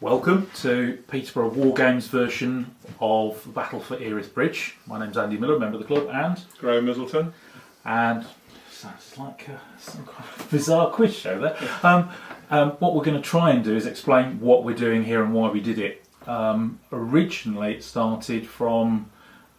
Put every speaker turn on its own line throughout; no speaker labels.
Welcome to Peterborough War Games version of Battle for Earith Bridge. My name's Andy Miller, member of the club, and
Grahame Middleton.
And sounds like some kind of bizarre quiz show there. What we're going to try and do is explain what we're doing here and why we did it. Originally, it started from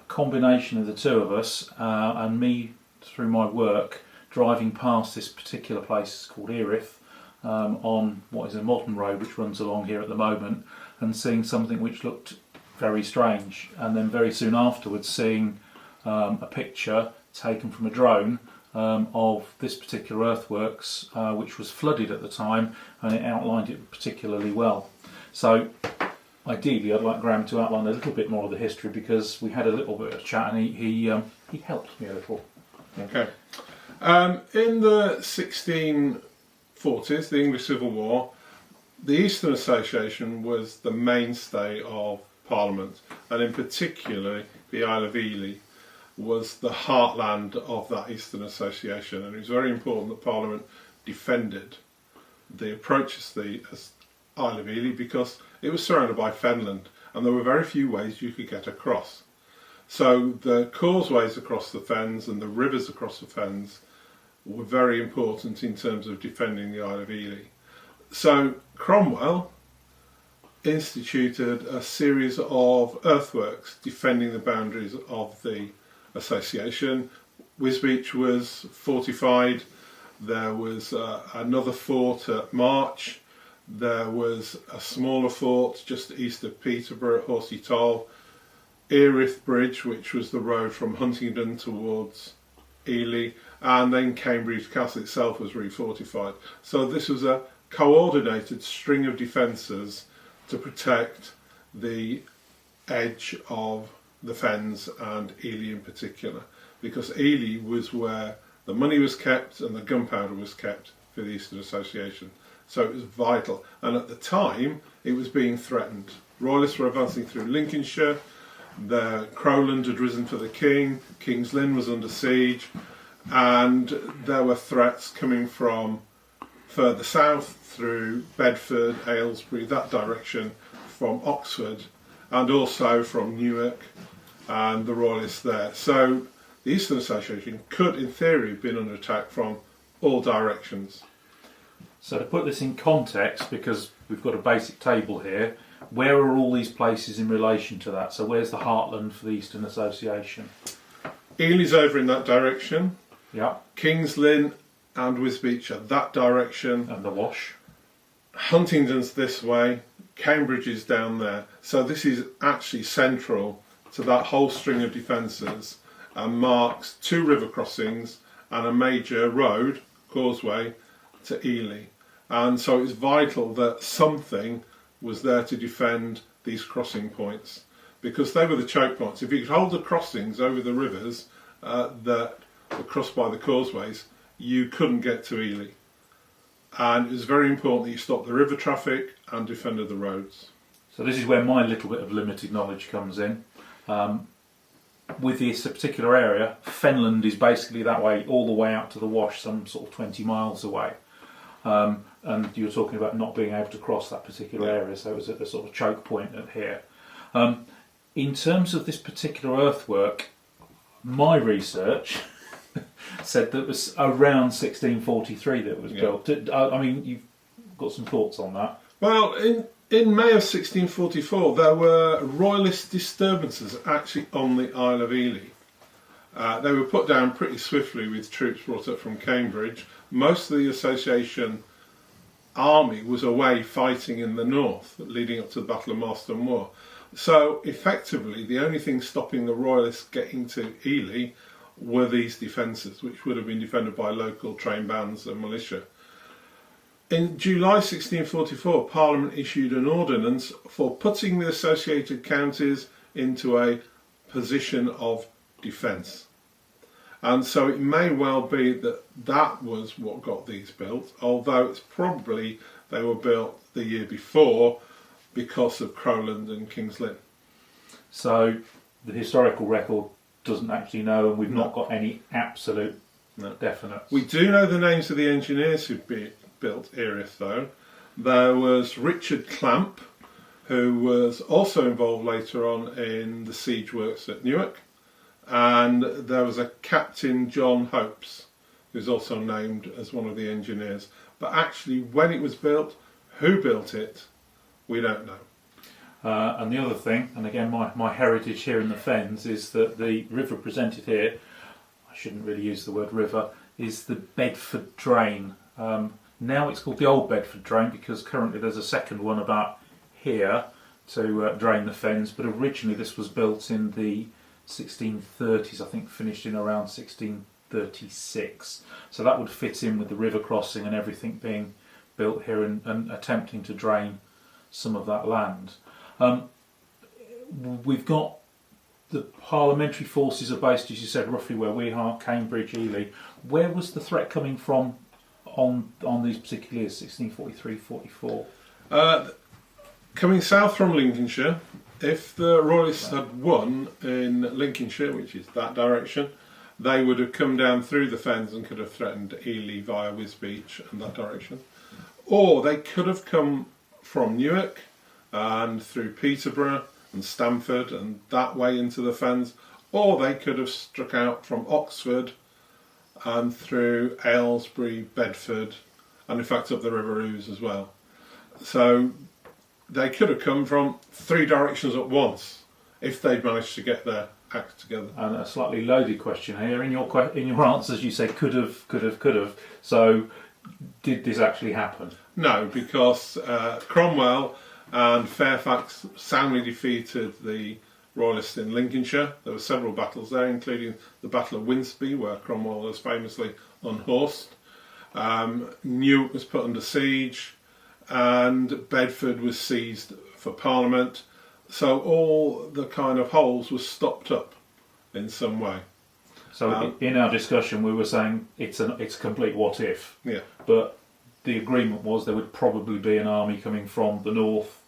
a combination of the two of us and me, through my work, driving past this particular place called Earith. On what is a modern road which runs along here at the moment, and seeing something which looked very strange, and then very soon afterwards seeing a picture taken from a drone of this particular earthworks which was flooded at the time, and it outlined it particularly well. So ideally I'd like Grahame to outline a little bit more of the history, because we had a little bit of chat and he helped me a little.
Okay. In the 1640s, the English Civil War, the Eastern Association was the mainstay of Parliament, and in particular the Isle of Ely was the heartland of that Eastern Association, and it was very important that Parliament defended the approaches to the Isle of Ely, because it was surrounded by fenland and there were very few ways you could get across. So the causeways across the fens and the rivers across the fens were very important in terms of defending the Isle of Ely. So Cromwell instituted a series of earthworks defending the boundaries of the association. Wisbech was fortified. There was another fort at March. There was a smaller fort just east of Peterborough at Horsey Toll. Earith Bridge, which was the road from Huntingdon towards Ely, and then Cambridge Castle itself was refortified. So this was a coordinated string of defences to protect the edge of the fens, and Ely in particular, because Ely was where the money was kept and the gunpowder was kept for the Eastern Association. So it was vital, and at the time it was being threatened. Royalists were advancing through Lincolnshire. The Crowland had risen for the king, King's Lynn was under siege, and there were threats coming from further south through Bedford, Aylesbury, that direction, from Oxford, and also from Newark and the Royalists there. So the Eastern Association could, in theory, have been under attack from all directions.
So to put this in context, because we've got a basic table here, where are all these places in relation to that? So where's the heartland for the Eastern Association?
Ely's over in that direction.
Yeah.
King's Lynn and Wisbech are that direction.
And the Wash.
Huntingdon's this way. Cambridge is down there. So this is actually central to that whole string of defences, and marks two river crossings and a major road, causeway, to Ely. And so it's vital that something was there to defend these crossing points, because they were the choke points. If you could hold the crossings over the rivers that were crossed by the causeways, you couldn't get to Ely. And it was very important that you stopped the river traffic and defended the roads.
So this is where my little bit of limited knowledge comes in. With this particular area, Fenland is basically that way all the way out to the Wash, some sort of 20 miles away. And you were talking about not being able to cross that particular area, so it was at a sort of choke point at here. In terms of this particular earthwork, my research said that it was around 1643 that it was built. I mean, you've got some thoughts on that?
Well, in May of 1644, there were royalist disturbances actually on the Isle of Ely. They were put down pretty swiftly with troops brought up from Cambridge. Most of the association army was away fighting in the north, leading up to the Battle of Marston Moor. So effectively, the only thing stopping the royalists getting to Ely were these defences, which would have been defended by local train bands and militia. In July 1644, Parliament issued an ordinance for putting the associated counties into a position of defence. And so it may well be that that was what got these built, although it's probably they were built the year before because of Crowland and King's Lynn.
So the historical record doesn't actually know, and we've not got any absolute definite.
We do know the names of the engineers who built Earith, though. There was Richard Clamp, who was also involved later on in the siege works at Newark. And there was a Captain John Hopes, who's also named as one of the engineers. But actually, when it was built, who built it, we don't know.
And the other thing, and again my heritage here in the Fens, is that the river presented here, I shouldn't really use the word river, is the Bedford Drain. Now it's called the Old Bedford Drain because currently there's a second one about here to drain the Fens, but originally this was built in the 1630s, I think finished in around 1636. So that would fit in with the river crossing and everything being built here and attempting to drain some of that land. We've got the parliamentary forces are based, as you said, roughly where we are, Cambridge, Ely. Where was the threat coming from on these particular years, 1643, 44?
Coming south from Lincolnshire, if the Royalists had won in Lincolnshire, which is that direction, they would have come down through the Fens and could have threatened Ely via Wisbech and that direction. Or they could have come from Newark and through Peterborough and Stamford and that way into the Fens, or they could have struck out from Oxford and through Aylesbury, Bedford, and in fact up the River Ouse as well. So they could have come from three directions at once if they'd managed to get their act together. And
a slightly loaded question here. In your answers, you say could have. So did this actually happen?
No, because Cromwell and Fairfax soundly defeated the Royalists in Lincolnshire. There were several battles there, including the Battle of Winceby, where Cromwell was famously unhorsed. Newark was put under siege, and Bedford was seized for Parliament. So all the kind of holes were stopped up in some way.
So in our discussion, we were saying it's a complete what if.
Yeah.
But the agreement was there would probably be an army coming from the north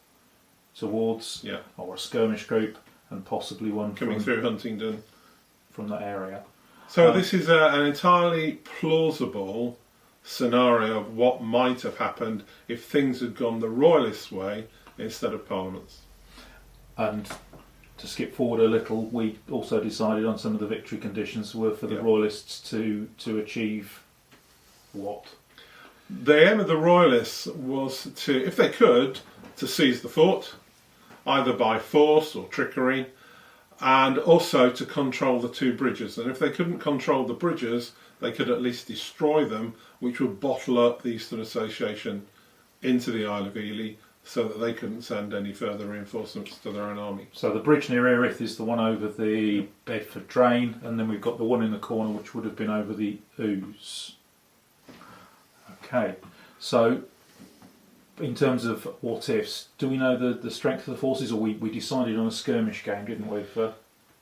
towards, or a skirmish group, and possibly one
coming through Huntingdon
from that area.
So this is an entirely plausible scenario of what might have happened if things had gone the Royalists' way instead of Parliament's.
And to skip forward a little, we also decided on some of the victory conditions were for the Royalists to achieve what?
The aim of the Royalists was to, if they could, to seize the fort, either by force or trickery, and also to control the two bridges. And if they couldn't control the bridges, they could at least destroy them, which would bottle up the Eastern Association into the Isle of Ely, so that they couldn't send any further reinforcements to their own army.
So the bridge near Earith is the one over the Bedford Drain, and then we've got the one in the corner which would have been over the Ouse. Okay, so in terms of what ifs, do we know the strength of the forces, or we decided on a skirmish game, didn't we?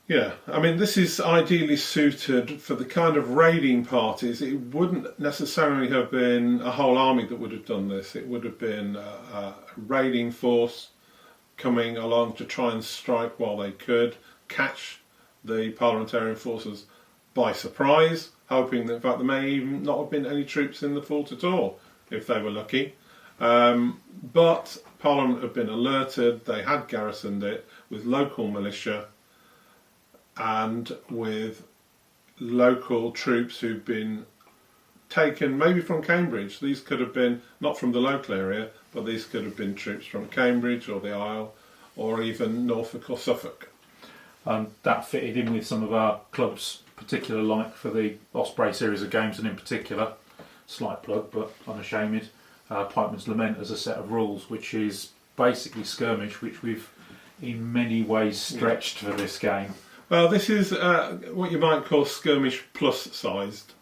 Yeah, I mean, this is ideally suited for the kind of raiding parties. It wouldn't necessarily have been a whole army that would have done this. It would have been a raiding force coming along to try and strike while they could, catch the parliamentarian forces by surprise, hoping that in fact there may even not have been any troops in the fort at all, if they were lucky. But Parliament had been alerted, they had garrisoned it with local militia and with local troops who'd been taken maybe from Cambridge. These could have been not from the local area, but these could have been troops from Cambridge or the Isle or even Norfolk or Suffolk.
That fitted in with some of our club's particular like for the Osprey series of games, and in particular, slight plug but unashamed, Pikeman's Lament as a set of rules, which is basically skirmish, which we've in many ways stretched for this game.
Well, this is what you might call skirmish plus sized,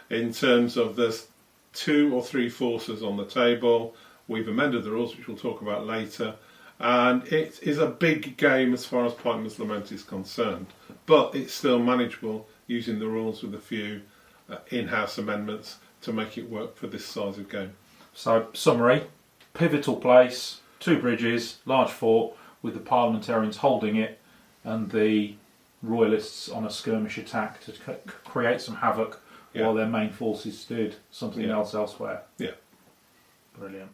in terms of there's 2 or 3 forces on the table. We've amended the rules, which we'll talk about later, and it is a big game as far as Pikeman's Lament is concerned, but it's still manageable using the rules with a few in-house amendments to make it work for this size of game.
So, summary, pivotal place, 2 bridges, large fort, with the parliamentarians holding it, and the Royalists on a skirmish attack to create some havoc while their main forces did something else elsewhere.
Yeah.
Brilliant.